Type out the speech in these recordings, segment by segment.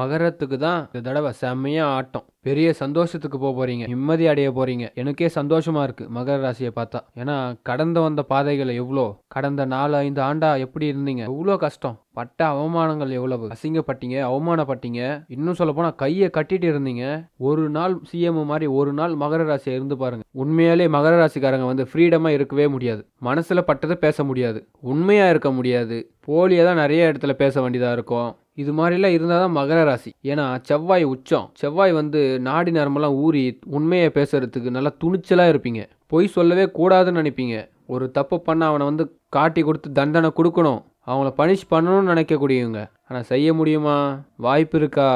மகரத்துக்கு தான் இந்த தடவை செம்மையா ஆட்டம். பெரிய சந்தோஷத்துக்கு போறீங்க, நிம்மதி அடைய போறீங்க. எனக்கே சந்தோஷமா இருக்கு மகர ராசியை பார்த்தா. ஏன்னா கடந்து வந்த பாதைகள் எவ்வளோ, கடந்த 4-5 ஆண்டா எப்படி இருந்தீங்க, எவ்வளோ கஷ்டம் பட்ட அவமானங்கள், எவ்வளவு அசிங்கப்பட்டீங்க, அவமானப்பட்டீங்க. இன்னும் சொல்ல போனா கையை கட்டிட்டு இருந்தீங்க. ஒரு நாள் சிஎம் மாதிரி ஒரு நாள் மகர ராசியை இருந்து பாருங்க. உண்மையாலே மகர ராசிக்காரங்க வந்து ஃப்ரீடமா இருக்கவே முடியாது. மனசுல பட்டதை பேச முடியாது, உண்மையா இருக்க முடியாது, போலியா தான் நிறைய இடத்துல பேச வேண்டியதா இருக்கும். இது மாதிரிலாம் இருந்தால் தான் மகர ராசி. ஏன்னா செவ்வாய் உச்சம். செவ்வாய் வந்து நாடி நரம்பெல்லாம் ஊறி உண்மையை பேசுறதுக்கு நல்லா துணிச்சலாக இருப்பீங்க. பொய் சொல்லவே கூடாதுன்னு நினைப்பீங்க. ஒரு தப்பு பண்ண அவனை வந்து காட்டி கொடுத்து தண்டனை கொடுக்கணும், அவங்கள பனிஷ் பண்ணணும்னு நினைக்கக்கூடியவங்க. ஆனால் செய்ய முடியுமா? வாய்ப்பு இருக்கா?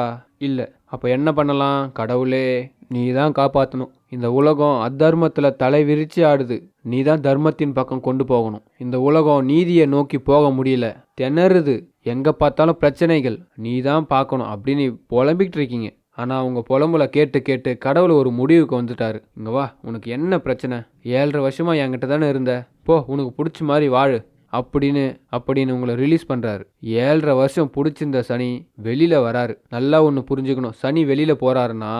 இல்லை. அப்போ என்ன பண்ணலாம்? கடவுளே நீ தான் காப்பாற்றணும். இந்த உலகம் அதர்மத்தில் தலை விரிச்சு ஆடுது, நீ தான் தர்மத்தின் பக்கம் கொண்டு போகணும். இந்த உலகம் நீதியை நோக்கி போக முடியல, திணறுது, எங்கே பார்த்தாலும் பிரச்சனைகள், நீ தான் பார்க்கணும் அப்படின்னு புலம்பிக்கிட்டு இருக்கீங்க. ஆனால் அவங்க புலம்புல கேட்டு கேட்டு கடவுள் ஒரு முடிவுக்கு வந்துட்டாரு. இங்கே வா, உனக்கு என்ன பிரச்சனை? 7.5 வருஷமா என்கிட்ட தானே இருந்த, போ உனக்கு பிடிச்ச மாதிரி வாழு அப்படின்னு உங்களை ரிலீஸ் பண்ணுறாரு. 7.5 வருஷம் பிடிச்சிருந்த சனி வெளியில் வராரு. நல்லா ஒன்று புரிஞ்சுக்கணும், சனி வெளியில் போகிறாருன்னா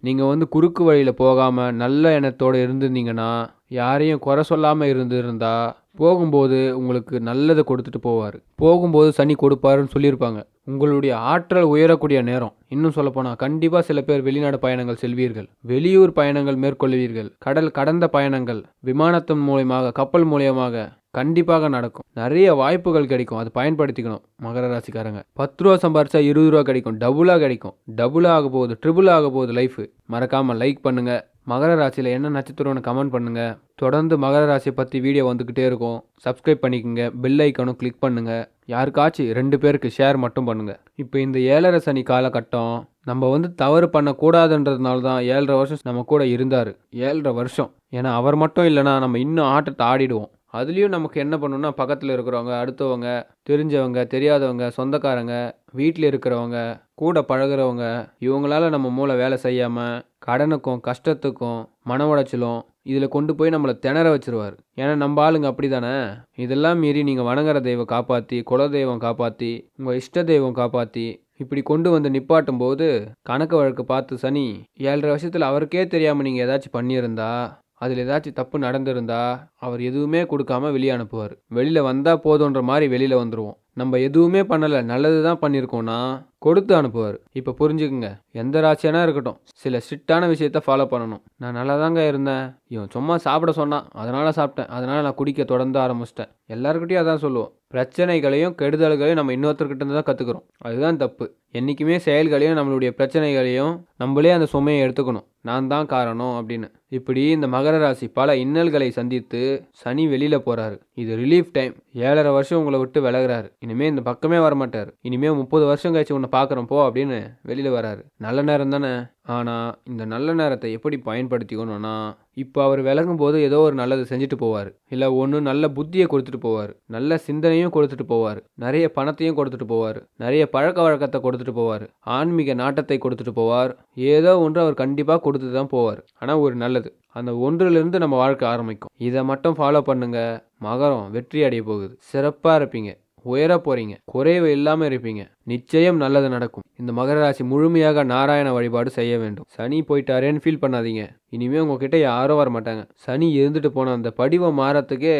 நீங்கள் வந்து குறுக்கு வழியில் போகாமல் நல்ல எண்ணத்தோடு இருந்திருந்தீங்கன்னா, யாரையும் குறை சொல்லாமல் இருந்திருந்தா போகும்போது உங்களுக்கு நல்லதை கொடுத்துட்டு போவார். போகும்போது சனி கொடுப்பாருன்னு சொல்லியிருப்பாங்க. உங்களுடைய ஆற்றல் உயரக்கூடிய நேரம். இன்னும் சொல்லப்போனால் கண்டிப்பாக சில பேர் வெளிநாடு பயணங்கள் செல்வீர்கள், வெளியூர் பயணங்கள் மேற்கொள்வீர்கள், கடல் கடந்த பயணங்கள் விமானத்தின் மூலியமாக, கப்பல் மூலியமாக கண்டிப்பாக நடக்கும். நிறைய வாய்ப்புகள் கிடைக்கும், அது பயன்படுத்திக்கணும் மகர ராசிக்காரங்க. 10 ரூபா சம்பாரிச்சா 20 ரூபா கிடைக்கும், டபுளாக கிடைக்கும். டபுளாக ஆக போகுது, ட்ரிபிள் ஆக போகுது லைஃப். மறக்காமல் லைக் பண்ணுங்கள். மகர ராசியில் என்ன நட்சத்திரம்னு கமெண்ட் பண்ணுங்கள். தொடர்ந்து மகர ராசியை பற்றி வீடியோ வந்துக்கிட்டே இருக்கும். சப்ஸ்கிரைப் பண்ணிக்கோங்க, பெல் ஐக்கானும் கிளிக் பண்ணுங்கள். யாருக்காச்சும் 2 பேருக்கு ஷேர் மட்டும் பண்ணுங்கள். இப்போ இந்த 7.5 சனி காலகட்டம் நம்ம வந்து தவறு பண்ணக்கூடாதுன்றதுனால தான் 7.5 வருஷம் நம்ம கூட இருந்தார். 7.5 வருஷம். ஏன்னா அவர் மட்டும் இல்லைனா நம்ம இன்னும் ஆட்டத்தை ஆடிடுவோம். அதுலேயும் நமக்கு என்ன பண்ணணும்னா, பக்கத்தில் இருக்கிறவங்க, அடுத்தவங்க, தெரிஞ்சவங்க, தெரியாதவங்க, சொந்தக்காரங்க, வீட்டில் இருக்கிறவங்க, கூட பழகிறவங்க, இவங்களால நம்ம மூளை வேலை செய்யாமல் கடனுக்கும் கஷ்டத்துக்கும் மன உடைச்சலும் இதில் கொண்டு போய் நம்மளை திணற வச்சிருவார். ஏன்னா நம்ம ஆளுங்க அப்படி தானே. இதெல்லாம் மீறி நீங்கள் வணங்குற தெய்வம் காப்பாற்றி, குலதெய்வம் காப்பாற்றி, உங்கள் இஷ்ட தெய்வம் காப்பாற்றி இப்படி கொண்டு வந்து நிப்பாட்டும் போது கணக்கு வழக்கு பார்த்து சனி 7.5 வருஷத்தில் அவருக்கே தெரியாமல் நீங்கள் ஏதாச்சும் பண்ணியிருந்தா, அதில் ஏதாச்சும் தப்பு நடந்திருந்தா அவர் எதுவுமே கொடுக்காம வெளியே அனுப்புவார். வெளியில் வந்தால் போதுன்ற மாதிரி வெளியில் வந்துடுவோம். நம்ம எதுவுமே பண்ணலை, நல்லது தான் பண்ணியிருக்கோன்னா கொடுத்து அனுப்புவார். இப்போ புரிஞ்சுக்குங்க, எந்த ராசியானா இருக்கட்டும் சில ஸ்ட்ரிக்டான விஷயத்த ஃபாலோ பண்ணணும். நான் நல்லா தாங்க இருந்தேன், இவன் சும்மா சாப்பிட சொன்னான் அதனால் சாப்பிட்டேன், அதனால் நான் குடிக்க தொடர்ந்து ஆரம்பிச்சிட்டேன். எல்லாருக்கிட்டையும் அதான் சொல்லுவோம். பிரச்சனைகளையும் கெடுதல்களையும் நம்ம இன்னொருத்தர்கிட்ட இருந்து தான் கற்றுக்குறோம். அதுதான் தப்பு. என்றைக்குமே செயல்களையும் நம்மளுடைய பிரச்சனைகளையும் நம்மளே அந்த சுமையை எடுத்துக்கணும், நான் தான் காரணம் அப்படின்னு. இப்படி இந்த மகர ராசி பல இன்னல்களை சந்தித்து சனி வெளியில் போகிறாரு. இது ரிலீஃப் டைம். 7.5 வருஷம் உங்களை விட்டு விலகிறாரு. இனிமேல் இந்த பக்கமே வரமாட்டார். இனிமேல் 30 வருஷம் கழிச்சு உன்னை பார்க்குறோம் போ அப்படின்னு வெளியில் வராரு. நல்ல நேரம் தானே. ஆனால் இந்த நல்ல நேரத்தை எப்படி பயன்படுத்திக்கணும்னா, இப்போ அவர் விலகும் போது ஏதோ ஒரு நல்லது செஞ்சுட்டு போவார். இல்லை ஒன்று நல்ல புத்தியை கொடுத்துட்டு போவார், நல்ல சிந்தனையும் கொடுத்துட்டு போவார், நிறைய பணத்தையும் கொடுத்துட்டு போவார், நிறைய பழக்க வழக்கத்தை கொடுத்துட்டு போவார், ஆன்மீக நாட்டத்தை கொடுத்துட்டு போவார். ஏதோ ஒன்று அவர் கண்டிப்பாக கொடுத்துட்டு தான் போவார். ஆனால் ஒரு நல்லது, அந்த ஒன்றிலிருந்து நம்ம வாழ்க்கை ஆரம்பிக்கும். இதை மட்டும் ஃபாலோ பண்ணுங்க. மகரம் வெற்றி அடைய போகுது. சிறப்பாக இருப்பீங்க, உயர போறீங்க, குறைவு இல்லாமல் இருப்பீங்க. நிச்சயம் நல்லது நடக்கும். இந்த மகர ராசி முழுமையாக நாராயண வழிபாடு செய்ய வேண்டும். சனி போயிட்டாரேன்னு ஃபீல் பண்ணாதீங்க. இனிமேல் உங்ககிட்ட யாரும் வர மாட்டாங்க. சனி இருந்துட்டு போன அந்த படிவம் மாறத்துக்கே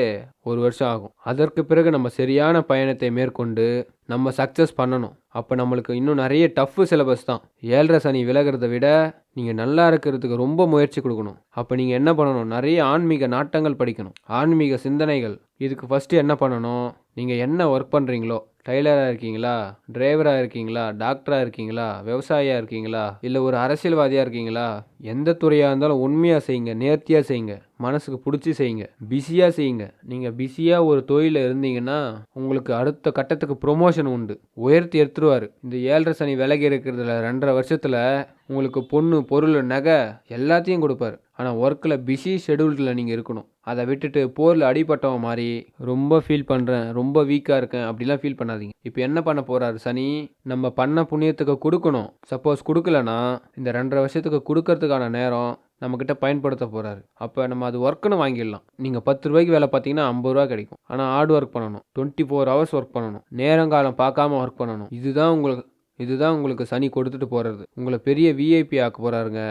1 வருஷம் ஆகும். அதற்கு பிறகு நம்ம சரியான பயணத்தை மேற்கொண்டு நம்ம சக்ஸஸ் பண்ணணும். அப்போ நம்மளுக்கு இன்னும் நிறைய டஃப் சிலபஸ் தான். 7.5 சனி விலகிறத விட நீங்கள் நல்லா இருக்கிறதுக்கு ரொம்ப முயற்சி கொடுக்கணும். அப்போ நீங்கள் என்ன பண்ணணும்? நிறைய ஆன்மீக நாட்டங்கள் படிக்கணும், ஆன்மீக சிந்தனைகள். இதுக்கு ஃபஸ்ட்டு என்ன பண்ணணும்? நீங்கள் என்ன ஒர்க் பண்ணுறீங்களோ, டைலராக இருக்கீங்களா, டிரைவராக இருக்கீங்களா, டாக்டராக இருக்கீங்களா, விவசாயியாக இருக்கீங்களா, இல்லை ஒரு அரசியல்வாதியாக இருக்கீங்களா, எந்த துறையாக இருந்தாலும் உண்மையாக செய்யுங்க, நேர்த்தியாக செய்யுங்க, மனசுக்கு பிடிச்சி செய்யுங்க, பிஸியாக செய்யுங்க. நீங்கள் பிஸியாக ஒரு தொழிலில் இருந்தீங்கன்னா உங்களுக்கு அடுத்த கட்டத்துக்கு ப்ரொமோஷன் உண்டு, உயர்த்தி எடுத்துருவார். இந்த 7.5 சனி விலகி இருக்கிறதுல 2.5 வருஷத்தில் உங்களுக்கு பொண்ணு, பொருள், நகை எல்லாத்தையும் கொடுப்பார். ஆனால் ஒர்க்கில் பிஸி ஷெடியூல்டில் நீங்கள் இருக்கணும். அதை விட்டுட்டு போரில் அடிபட்டவன் மாதிரி ரொம்ப ஃபீல் பண்ணுறேன், ரொம்ப வீக்காக இருக்கேன் அப்படிலாம் ஃபீல் பண்ணாதீங்க. இப்போ என்ன பண்ண போகிறாரு சனி? நம்ம பண்ண புண்ணியத்துக்கு கொடுக்கணும். சப்போஸ் கொடுக்கலன்னா இந்த 2.5 வருஷத்துக்கு கொடுக்கறதுக்கான நேரம் நம்மக்கிட்ட பயன்படுத்த போகிறாரு. அப்போ நம்ம அது ஒர்க்குன்னு வாங்கிடலாம். நீங்கள் 10 ரூபாய்க்கு வேலை பார்த்தீங்கன்னா 50 ரூபா கிடைக்கும். ஆனால் ஹார்ட் ஒர்க் பண்ணணும், 24 ஹவர்ஸ் ஒர்க் பண்ணணும், நேரங்காலம் பார்க்காம ஒர்க் பண்ணணும். இதுதான் உங்களுக்கு இதுதான் உங்களுக்கு சனி கொடுத்துட்டு போகிறது. உங்களை பெரிய விஐபி ஆக்க போகிறாருங்க.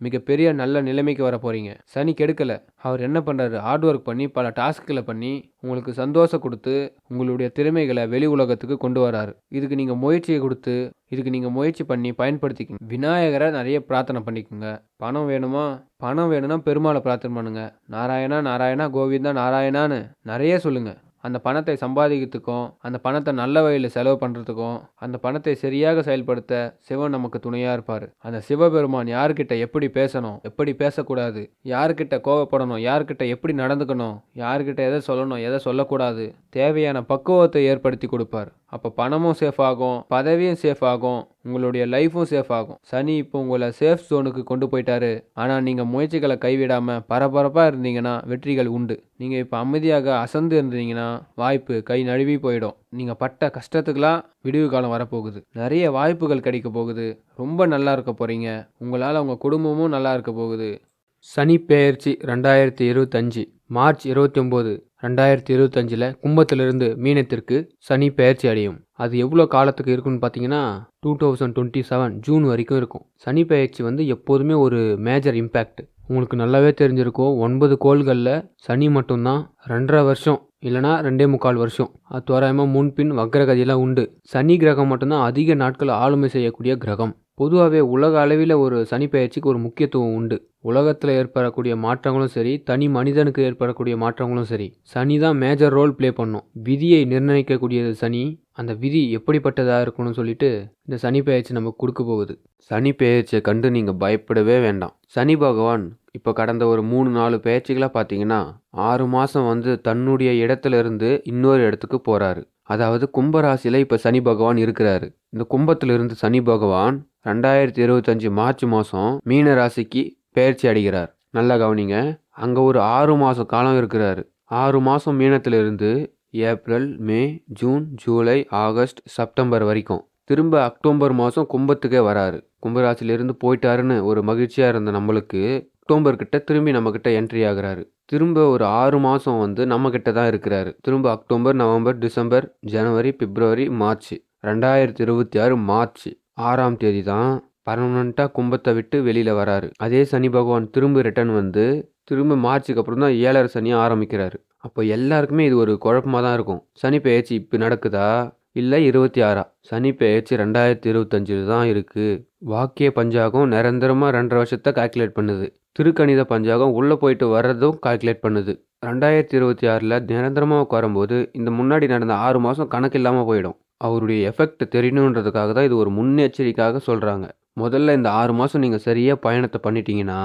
மிகப்பெரிய நல்ல நிலைமைக்கு வர போகிறீங்க. சனி கெடுக்கலை. அவர் என்ன பண்ணுறாரு, ஹார்ட் ஒர்க் பண்ணி பல டாஸ்க்களை பண்ணி உங்களுக்கு சந்தோஷம் கொடுத்து உங்களுடைய திறமைகளை வெளி உலகத்துக்கு கொண்டு வராரு. இதுக்கு நீங்கள் முயற்சி பண்ணி பயன்படுத்திக்கங்க. விநாயகரை நிறைய பிரார்த்தனை பண்ணிக்கோங்க. பணம் வேணுமா, பணம் வேணும்னா பெருமாளை பிரார்த்தனை பண்ணுங்க. நாராயணா நாராயணா கோவிந்தா நாராயணான்னு நிறைய சொல்லுங்க. அந்த பணத்தை சம்பாதிக்கிறதுக்கும் அந்த பணத்தை நல்ல வழியில் செலவு பண்ணுறதுக்கும் அந்த பணத்தை சரியாக செயல்படுத்த சிவன் நமக்கு துணையாக இருப்பார். அந்த சிவபெருமான் யார்கிட்ட எப்படி பேசணும், எப்படி பேசக்கூடாது, யார்கிட்ட கோவப்படணும், யார்கிட்ட எப்படி நடந்துக்கணும், யார்கிட்ட எதை சொல்லணும், எதை சொல்லக்கூடாது, தேவையான பக்குவத்தை ஏற்படுத்தி கொடுப்பார். அப்போ பணமும் சேஃப் ஆகும், பதவியும் சேஃப் ஆகும், உங்களுடைய லைஃப்பும் சேஃப் ஆகும். சனி இப்போ உங்களை சேஃப் ஜோனுக்கு கொண்டு போயிட்டாரு. ஆனால் நீங்கள் முயற்சிகளை கைவிடாமல் பரபரப்பாக இருந்தீங்கன்னா வெற்றிகள் உண்டு. நீங்கள் இப்போ அமைதியாக அசந்து இருந்தீங்கன்னா வாய்ப்பு கை நழுவி போயிடும். நீங்கள் பட்ட கஷ்டத்துக்கெல்லாம் விடிவு காலம் வரப்போகுது. நிறைய வாய்ப்புகள் கிடைக்க போகுது. ரொம்ப நல்லா இருக்க போகிறீங்க. உங்களால் உங்கள் குடும்பமும் நல்லா இருக்க போகுது. சனி பெயர்ச்சி 2025 மார்ச் 29, 2025 கும்பத்திலிருந்து மீனத்திற்கு சனி பெயர்ச்சி அடையும். அது எவ்வளோ காலத்துக்கு இருக்குன்னு பார்த்தீங்கன்னா 2027 ஜூன் வரைக்கும் இருக்கும். சனி பெயர்ச்சி எப்போதுமே ஒரு மேஜர் இம்பேக்ட். உங்களுக்கு நல்லாவே தெரிஞ்சிருக்கும். 9 கோள்களில் சனி மட்டும்தான் 2.5 வருஷம் இல்லைனா 2.25 வருஷம் அது தோராயமாக முன்பின் வக்ரகதியெல்லாம் உண்டு. சனி கிரகம் மட்டும்தான் அதிக நாட்கள் ஆளுமை செய்யக்கூடிய கிரகம். பொதுவாகவே உலக அளவில் ஒரு சனி பெயர்ச்சிக்கு ஒரு முக்கியத்துவம் உண்டு. உலகத்தில் ஏற்படக்கூடிய மாற்றங்களும் சரி, தனி மனிதனுக்கு ஏற்படக்கூடிய மாற்றங்களும் சரி, சனி தான் மேஜர் ரோல் ப்ளே பண்ணும். விதியை நிர்ணயிக்கக்கூடியது சனி. அந்த விதி எப்படிப்பட்டதாக இருக்கணும்னு சொல்லிட்டு இந்த சனி பெயர்ச்சி நமக்கு கொடுக்க போகுது. சனி பெயர்ச்சியை கண்டு நீங்கள் பயப்படவே வேண்டாம். சனி பகவான் இப்போ கடந்த ஒரு 3-4 பெயர்ச்சிகளாக பார்த்தீங்கன்னா 6 மாதம் தன்னுடைய இடத்துல இருந்து இன்னொரு இடத்துக்கு போகிறாரு. அதாவது கும்பராசியில் இப்போ சனி பகவான் இருக்கிறாரு. இந்த கும்பத்திலிருந்து சனி பகவான் 2025 மார்ச் மாதம் மீன ராசிக்கு பெயர்ச்சி அடைகிறார். நல்லா கவனிங்க. அங்கே ஒரு 6 மாத காலம் இருக்கிறாரு. 6 மாதம் மீனத்திலிருந்து ஏப்ரல், மே, ஜூன், ஜூலை, ஆகஸ்ட், செப்டம்பர் வரைக்கும். திரும்ப அக்டோபர் மாதம் கும்பத்துக்கே வராரு. கும்பராசிலிருந்து போயிட்டாருன்னு ஒரு மகிழ்ச்சியாக இருந்த நம்மளுக்கு அக்டோபர் கிட்ட திரும்பி நம்மக்கிட்ட என்ட்ரி ஆகுறாரு. திரும்ப ஒரு 6 மாதம் நம்மக்கிட்ட தான் இருக்கிறாரு. திரும்ப அக்டோபர், நவம்பர், டிசம்பர், ஜனவரி, பிப்ரவரி, மார்ச். 2026 மார்ச் 6ஆம் தேதி தான் பர்மனண்ட்டாக கும்பத்தை விட்டு வெளியில் வராரு. அதே சனி பகவான் திரும்ப ரிட்டர்ன் திரும்ப மார்ச்சுக்கு அப்புறம் தான் 7.5 சனியை ஆரம்பிக்கிறாரு. அப்போ எல்லாருக்குமே இது ஒரு குழப்பமாக தான் இருக்கும். சனி பெயர்ச்சி இப்போ நடக்குதா இல்லை 26ஆ? சனி பெயர்ச்சி 2025 தான் இருக்குது. வாக்கிய பஞ்சாகம் நிரந்தரமாக 2.5 வருஷத்தை கால்குலேட் பண்ணுது. திருக்கணித பஞ்சாகம் உள்ளே போயிட்டு வர்றதும் கால்குலேட் பண்ணுது. 2026 நிரந்தரமாக உட்காரும்போது இந்த முன்னாடி நடந்த 6 மாதம் கணக்கு இல்லாமல் போயிடும். அவருடைய எஃபெக்ட் தெரியணுன்றதுக்காக தான் இது ஒரு முன்னெச்சரிக்கையாக சொல்கிறாங்க. முதல்ல இந்த 6 மாதம் நீங்கள் சரியாக பயணத்தை பண்ணிட்டீங்கன்னா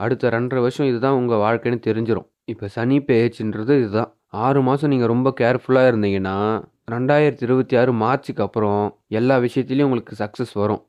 அடுத்த 2.5 வருஷம் இதுதான் உங்கள் வாழ்க்கைன்னு தெரிஞ்சிடும். இப்போ சனி பெயர்ச்சின்றது இதுதான். 6 மாதம் நீங்கள் ரொம்ப கேர்ஃபுல்லாக இருந்தீங்கன்னா 2026 மார்ச்சுக்கு அப்புறம் எல்லா விஷயத்துலையும் உங்களுக்கு சக்ஸஸ் வரும்.